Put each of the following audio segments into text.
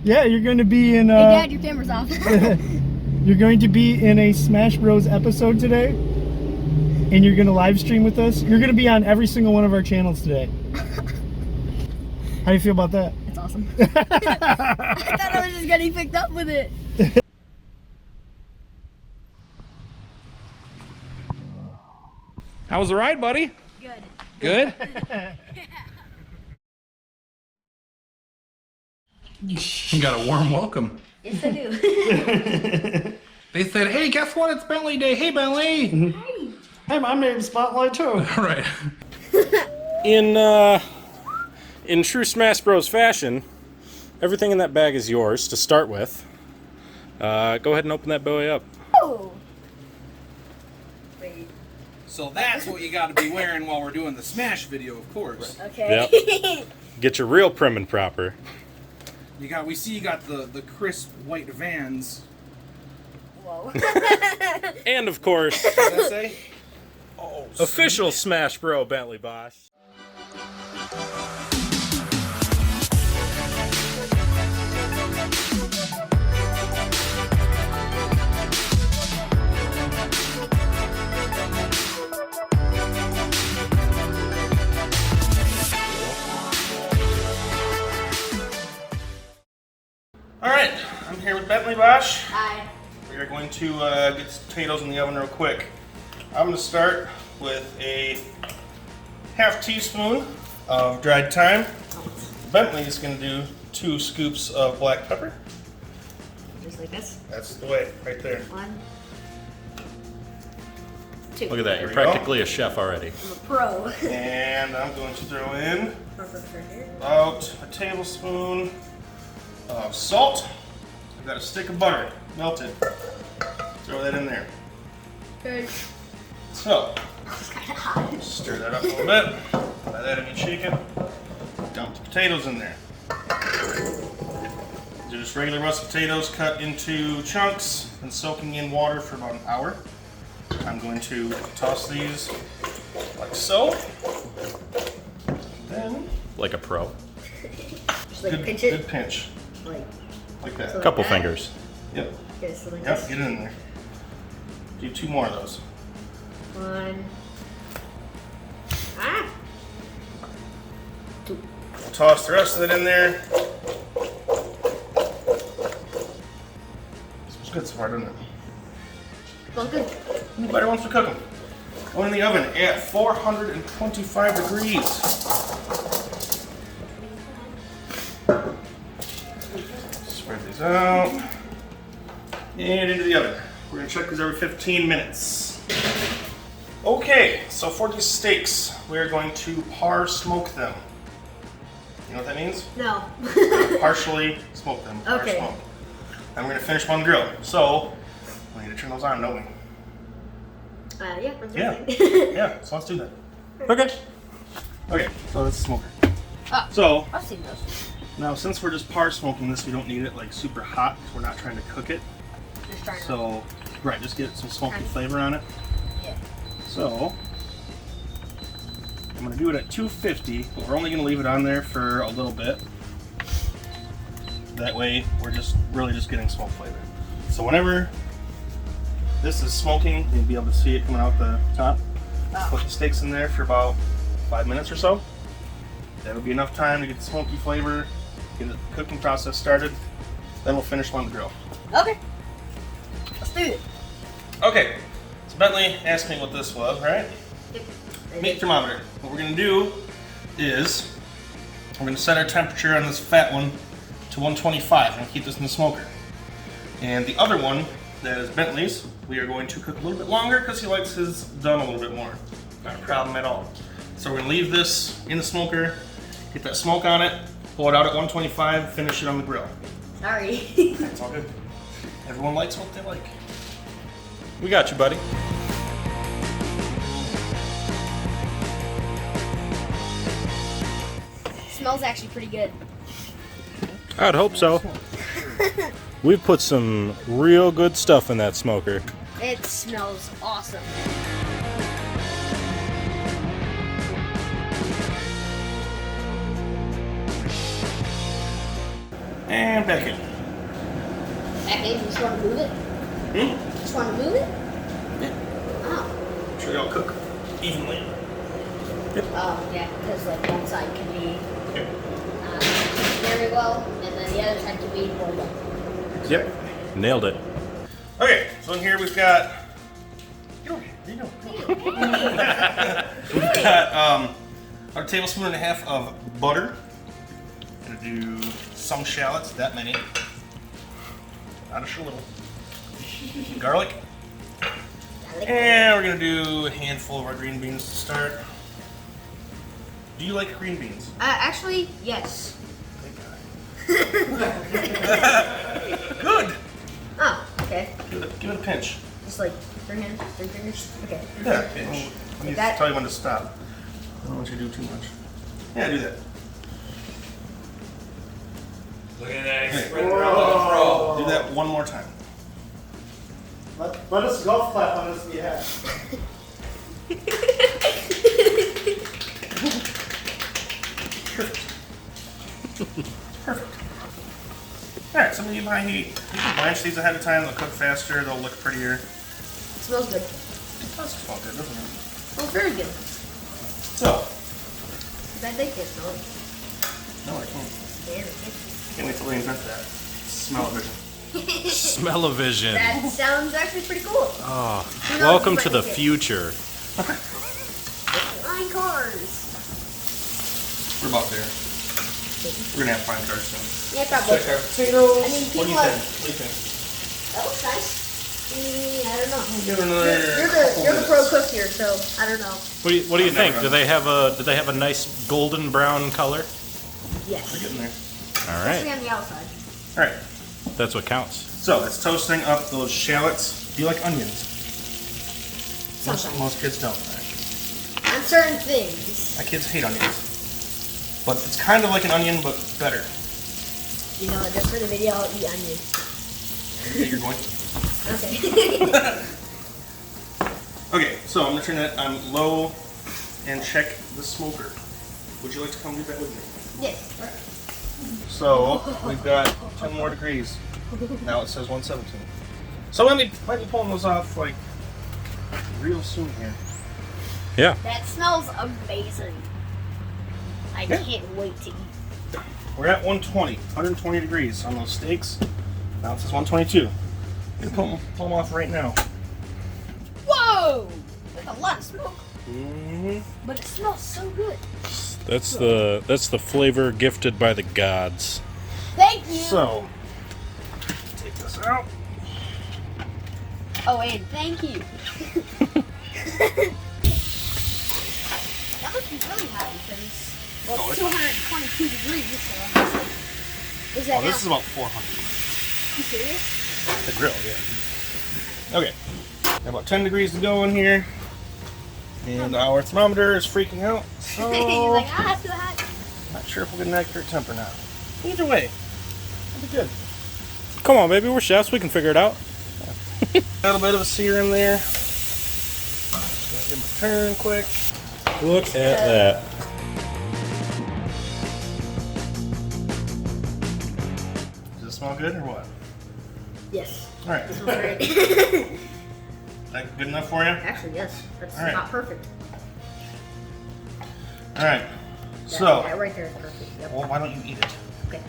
Yeah, you're going to be in. Hey, Dad, your camera's off. You're going to be in a Smash Bros. Episode today, and you're going to live stream with us. You're going to be on every single one of our channels today. How do you feel about that? It's awesome. I thought I was just getting picked up with it. How was the ride, buddy? Good. Good? You got a warm welcome. Yes, I do. They said, hey, guess what? It's Bentley Day. Hey, Bentley. Hey. Hey, my name's Spotlight too. All right. In true Smash Bros. Fashion, everything in that bag is yours to start with. Go ahead and open that boy up. Oh. Wait. So that's what you got to be wearing while we're doing the Smash video, of course. Okay. Yep. Get your real prim and proper. We see you got the crisp white Vans. Whoa. And of course, What does that say? Oh, official Smash Bro Bentley Bosch. Alright, I'm here with Bentley Bosch. Hi. We are going to get some potatoes in the oven real quick. I'm going to start with a half teaspoon of dried thyme. Bentley is going to do 2 scoops of black pepper. Just like this. That's the way, right there. 1, 2. Look at that, There you're we go. practically a chef already. I'm a pro. And I'm going to throw in Perfect right here. about a tablespoon of salt. I've got a stick of butter, melted. Throw that in there. Okay. So, It's kind of hot. stir that up a little bit. By that I mean shake it. Dump the potatoes in there. These are just regular russet potatoes cut into chunks and soaking in water for about an hour. I'm going to toss these like so. Then, Like a pro. Just like good, pinch it. good pinch, Like like So- that. Couple that. fingers. Yep, okay, so like yep, this. get it in there. Do 2 more of those. 1. Ah. 2. Toss the rest of it in there. Smells good so far, doesn't it? Smells good. Better once we cook them. Go in the oven at 425 degrees. Spread these out. And into the oven. We're gonna check these every 15 minutes. Okay, so for these steaks, we're going to par smoke them. You know what that means? No. Partially smoke them. Par Okay. smoke. And we're gonna finish them on the grill. So, we need to turn those on, don't we? Yeah. That's Yeah. everything. Yeah, so let's do that. Okay. Okay, so that's the smoker. Ah. So, I've seen those. now since we're just par smoking this, we don't need it like super hot because we're not trying to cook it. Just trying to. So, right, just get some smoky Okay. flavor on it. Yeah. So, I'm gonna do it at 250, but we're only gonna leave it on there for a little bit. That way, we're just really just getting smoke flavor. So whenever this is smoking, you'll be able to see it coming out the top. Oh. Put the steaks in there for about 5 minutes or so. That'll be enough time to get the smoky flavor, get the cooking process started. Then we'll finish them on the grill. Okay. Let's do it. Okay, so Bentley asked me what this was, right? Yep. Meat thermometer. What we're gonna do is we're gonna set our temperature on this fat one to 125. We're gonna keep this in the smoker. And the other one, that is Bentley's, we are going to cook a little bit longer because he likes his done a little bit more. Not a problem at all. So we're gonna leave this in the smoker, get that smoke on it, pull it out at 125, finish it on the grill. Sorry. It's all good. Everyone likes what they like. We got you, buddy. Smells actually pretty good. I'd hope so. We've put some real good stuff in that smoker. It smells awesome. And back in. Back in, you just want to move it? Just want to move it? Yeah. Oh. Make sure they all cook evenly. Oh, yeah, because like one side can be Yep. very well, and then the other side can be more well. Yep. Nailed it. Okay, so in here we've got. We've got about a tablespoon and a half of butter. Gonna do some shallots, that many. Not a little. Garlic. And we're gonna do a handful of our green beans to start. Do you like green beans? Actually, yes. Good. Oh, okay. Give it a pinch. Just like 3 hands, 3 fingers. Okay. Yeah, a pinch. Let me That- tell you when to stop. I don't want you to do too much. Yeah, do that. Look at that. Hey. Spread around like a pro. Do that one more time. Let us golf clap on this behalf. Perfect. Alright, some of you might blanch these ahead of time, they'll cook faster, they'll look prettier. It smells good. It does smell good, doesn't it? Smells very good. So, I think they smell it. no, I can't. Yeah, I Can't wait till they invent that. Smell-o-vision. Smell-o-vision. That sounds actually pretty cool. Oh, Who knows welcome what to the it is? future. Flying cars. We're about there. We're gonna have fine cars soon. Yeah, probably. Potatoes. I mean, What do you people think? have- What do you think? That looks nice. I don't know. Give it another You're the pro cook here, so I don't know. What do you I've think? never Do they have a nice golden brown color? We're Yes. getting there. All Especially right, on the outside. Alright, that's what counts. so it's toasting up those shallots. Do you like onions? Sometimes. Most kids don't. On certain things. My kids hate onions. But it's kind of like an onion, but better. You know, just for the video, I'll eat onions. Okay, you're going. Okay. Okay, so I'm gonna turn that on low and check the smoker. Would you like to come do that with me? Yes. So we've got 10 more degrees. Now it says 117. So might be pulling those off like real soon here. Yeah. That smells amazing. I Yeah. can't wait to eat. We're at 120 degrees on those steaks. Now it says 122. I'm gonna pull them off right now. Whoa! There's a lot of smoke, Mm-hmm. but it smells so good. That's the flavor gifted by the gods. Thank you. So take this out. Oh, and thank you. That must be really hot because Oh, it's it's- 222 degrees. So I'm just like, is that Oh, this is now? about 400. You serious? The grill, yeah. Okay. Got about 10 degrees to go in here. And our thermometer is freaking out. He's So like, it's too hot. not sure if we'll get an accurate temper now. Either way, it'll be good. Come on, baby, we're chefs. We can figure it out. A little bit of a sear in there. Just gonna give it a turn quick. Look at that. Does it smell good or what? Yes. All right. This smells great. That good enough for you? Actually, yes. That's All right. not perfect. All right. That, So, that right there is perfect. Yep. well, why don't you eat it? Okay.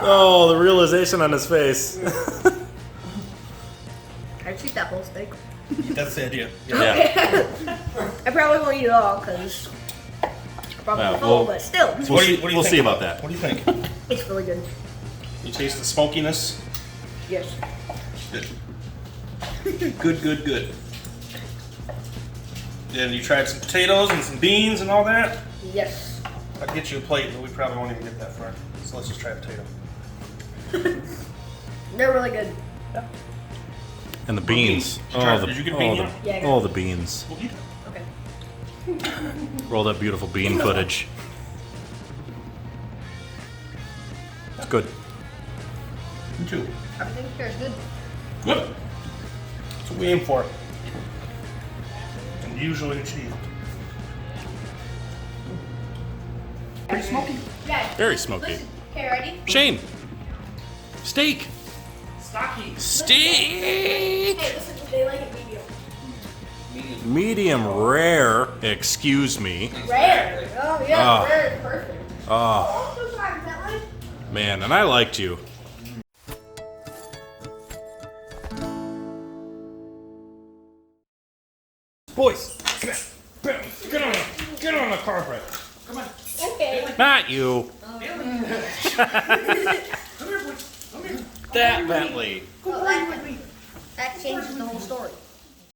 Oh, the realization on his face. I'd eat that whole steak. That's the idea. Yeah. I probably won't eat it all because I'm probably Yeah, full, well- but still, What do you we'll think? see about that. What do you think? it's really good. You taste the smokiness? Yes. Good. Good, good, good. Then you tried some potatoes and some beans and all that? Yes. I'd get you a plate, but we probably won't even get that far. So let's just try a potato. They're really good. And the beans. Did you get a bean yet? Yeah, I got oh, it. the beans. We'll eat it. Okay. Roll that beautiful bean footage. It's good. Me too. I think it's good. Good. That's what we aim for. And usually achieve. Pretty smoky. Yeah. Very smoky. Listen. Okay, ready? Shane. Steak. Stocky. Steak. Hey, listen. They like it medium. Medium rare. Excuse me. Rare. Oh yeah, Ah. rare is perfect. Oh, Also, sorry, Bentley. man. And I liked you. Boys, come here. Get on the carpet. Okay. Not you. Come here, boys. Come here. That Bentley. That changes the whole story.